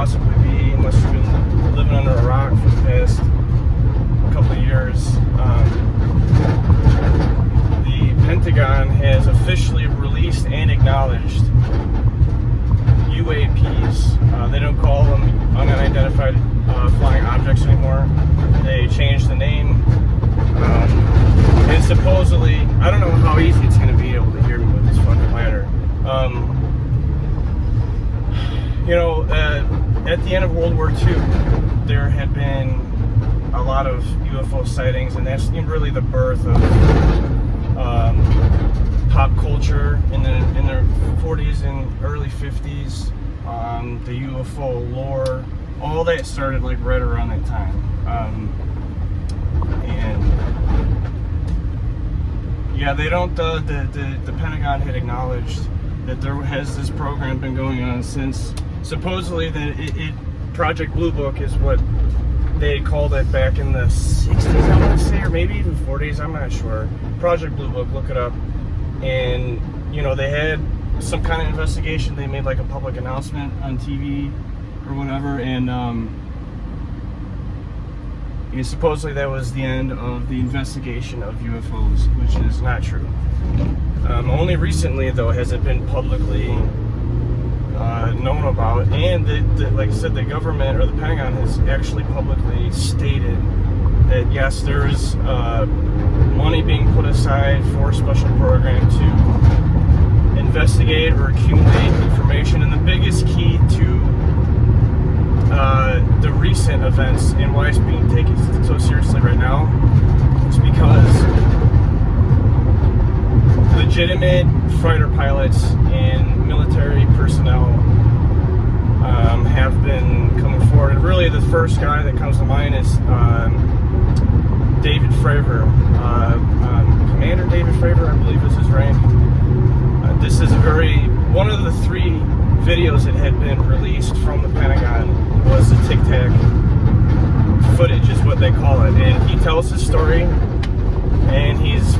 possibly be, unless you've been living under a rock for the past couple of years. The Pentagon has officially released and acknowledged UAPs. They don't call them unidentified flying objects anymore. They changed the name. And supposedly, I don't know how easy it's going to be able to hear me with this fucking ladder. At the end of World War II, there had been a lot of UFO sightings, and that's really the birth of pop culture in the 40s and early 50s. The UFO lore, all that started like right around that time. They don't. The Pentagon had acknowledged that there has this program been going on since, supposedly that it Project Blue Book is what they called it back in the 60s, I want to say, or maybe even 40s, I'm not sure. Project Blue Book, look it up. And, they had some kind of investigation. They made like a public announcement on TV or whatever, and supposedly that was the end of the investigation of UFOs, which is not true. Only recently, though, has it been publicly known about, and like I said, the government or the Pentagon has actually publicly stated that yes, there is money being put aside for a special program to investigate or accumulate information. And the biggest key to the recent events and why it's being taken so seriously right now is because legitimate fighter pilots and military personnel have been coming forward. And really the first guy that comes to mind is David Fravor. Commander David Fravor, I believe is his rank. This is one of the 3 videos that had been released from the Pentagon was the Tic Tac footage, is what they call it. And he tells his story, and he's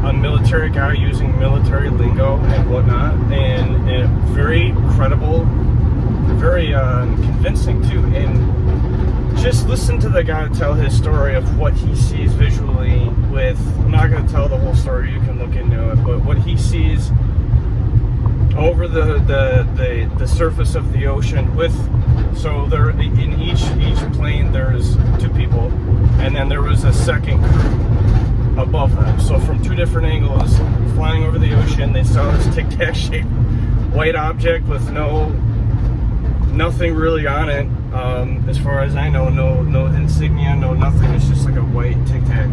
a military guy using military lingo and whatnot, and very credible, very convincing too. And just listen to the guy tell his story of what he sees visually with, I'm not going to tell the whole story, you can look into it, but what he sees over the surface of the ocean so there in each plane there's 2 people, and then there was a second crew above them. So from 2 different angles, flying over the ocean, they saw this tic-tac shaped white object with nothing really on it. As far as I know, no insignia, no nothing. It's just like a white tic-tac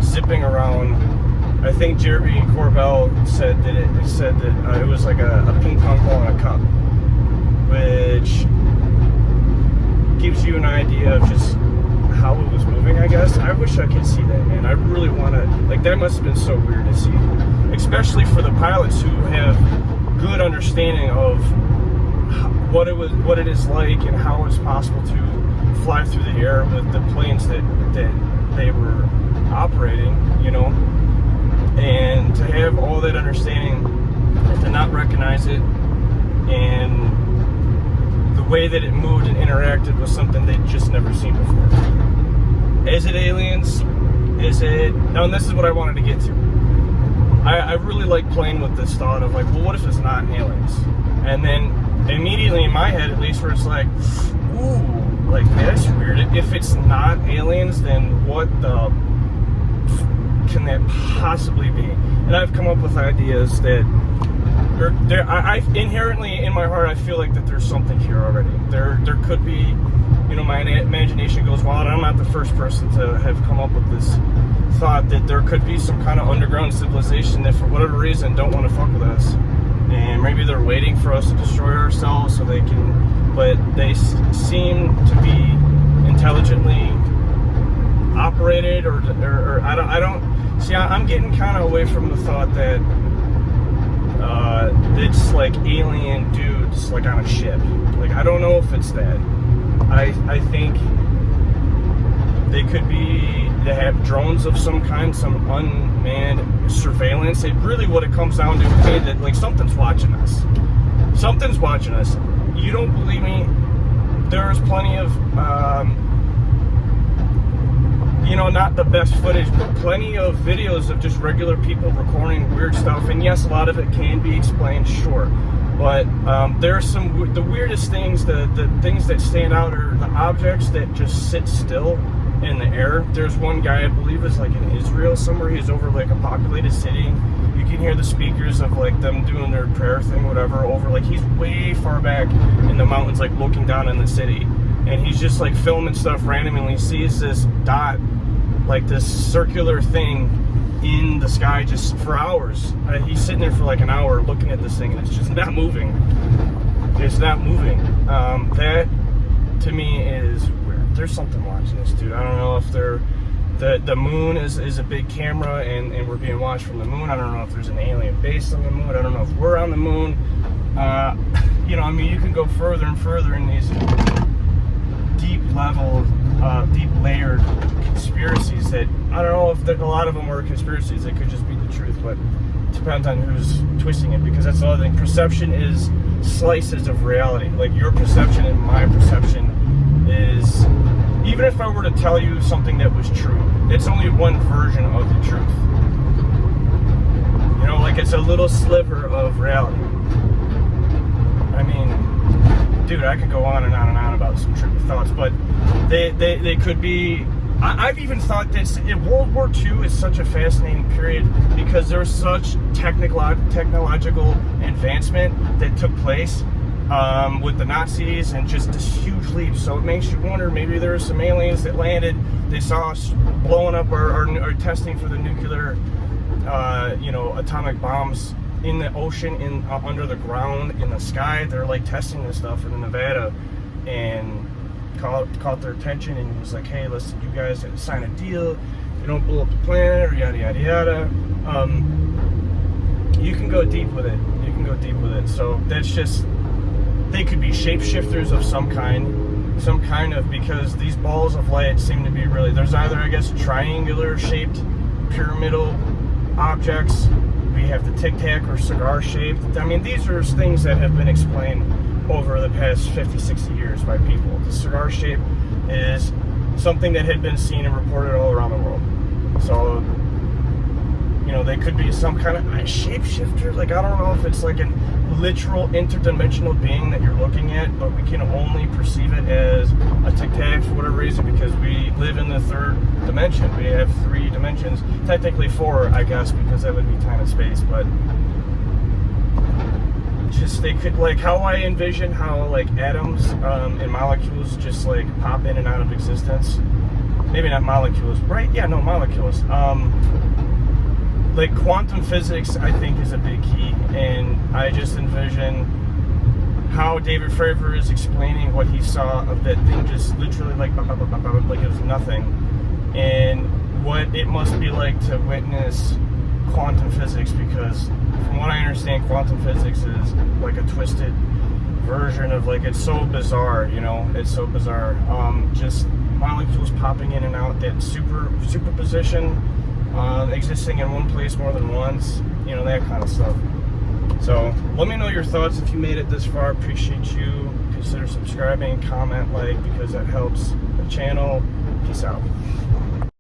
zipping around. I think Jeremy Corbell said that it was like a ping pong ball in a cup, which gives you an idea of just how it was moving, I guess. I wish I could see that, man. I really want to, that must have been so weird to see, especially for the pilots who have good understanding of what it is like and how it's possible to fly through the air with the planes that they were operating, and to have all that understanding and to not recognize it, and the way that it moved and interacted was something they'd just never seen before. Is it aliens? And this is what I wanted to get to. I really like playing with this thought of what if it's not aliens? And then immediately in my head, at least, where it's ooh, that's weird. If it's not aliens, then what the can that possibly be? And I've come up with ideas that I inherently in my heart, I feel like that there's something here already. There could be, my imagination goes wild. I'm not the first person to have come up with this thought that there could be some kind of underground civilization that for whatever reason don't want to fuck with us, and maybe they're waiting for us to destroy ourselves so they can, but they seem to be intelligently operated, or I don't see. I'm getting kind of away from the thought that it's like alien dudes on a ship. I don't know if it's that. I think they could be, they have drones of some kind, some unmanned surveillance. What it comes down to is that something's watching us. Something's watching us. You don't believe me? there's plenty of, you know, not the best footage, but plenty of videos of just regular people recording weird stuff. And yes, a lot of it can be explained, sure. But there are the weirdest things, the things that stand out are the objects that just sit still in the air. There's one guy, I believe is like in Israel somewhere, he's over like a populated city. You can hear the speakers of like them doing their prayer thing, whatever, over like, he's way far back in the mountains, like looking down in the city. And he's just like filming stuff randomly. He sees this dot, like this circular thing in the sky just for hours. He's sitting there for like an hour looking at this thing, and it's just not moving. It's not moving. That to me is weird. There's something watching this, dude. I don't know if the moon is a big camera and we're being watched from the moon. I don't know if there's an alien base on the moon. I don't know if we're on the moon. You know, I mean, you can go further and further in these deep level, deep layered conspiracies that I don't know if a lot of them are conspiracies. It could just be the truth, but it depends on who's twisting it, because that's the other thing. Perception is slices of reality. Like your perception and my perception is, even if I were to tell you something that was true, it's only one version of the truth. You know, like it's a little sliver of reality. I mean, dude, I could go on and on and on about some trippy thoughts, but they could be. I've even thought that World War II is such a fascinating period because there's such technological advancement that took place with the Nazis and just this huge leap. So it makes you wonder, maybe there were some aliens that landed, they saw us blowing up or testing for the nuclear, you know, atomic bombs in the ocean, under the ground, in the sky. They're like testing this stuff in Nevada, and caught their attention, and he was like, hey, listen, you guys sign a deal, you don't blow up the planet, or yada yada yada. You can go deep with it. You can go deep with it. So that's just, they could be shapeshifters of some kind of, because these balls of light seem to be really, there's either, I guess, triangular shaped pyramidal objects. We have the Tic Tac or cigar shaped. I mean, these are things that have been explained over the past 50, 60 years by people. The cigar shape is something that had been seen and reported all around the world. So, you know, they could be some kind of shapeshifter. Like, I don't know if it's like a literal interdimensional being that you're looking at, but we can only perceive it as a Tic Tac for whatever reason, because we live in the third dimension. We have 3 dimensions, technically 4, I guess, because that would be time and space, but just, they could, like, how I envision how like atoms and molecules just like pop in and out of existence. Maybe not molecules, right? Yeah, no, molecules. Like quantum physics, I think, is a big key, and I just envision how David Fravor is explaining what he saw of that thing just literally like it was nothing, and what it must be like to witness quantum physics, because from what I understand, quantum physics is like a twisted version of, like, it's so bizarre, you know, it's so bizarre. Just molecules popping in and out, that superposition, existing in one place more than once, you know, that kind of stuff. So let me know your thoughts if you made it this far. Appreciate you. Consider subscribing, comment, like, because that helps the channel. Peace out.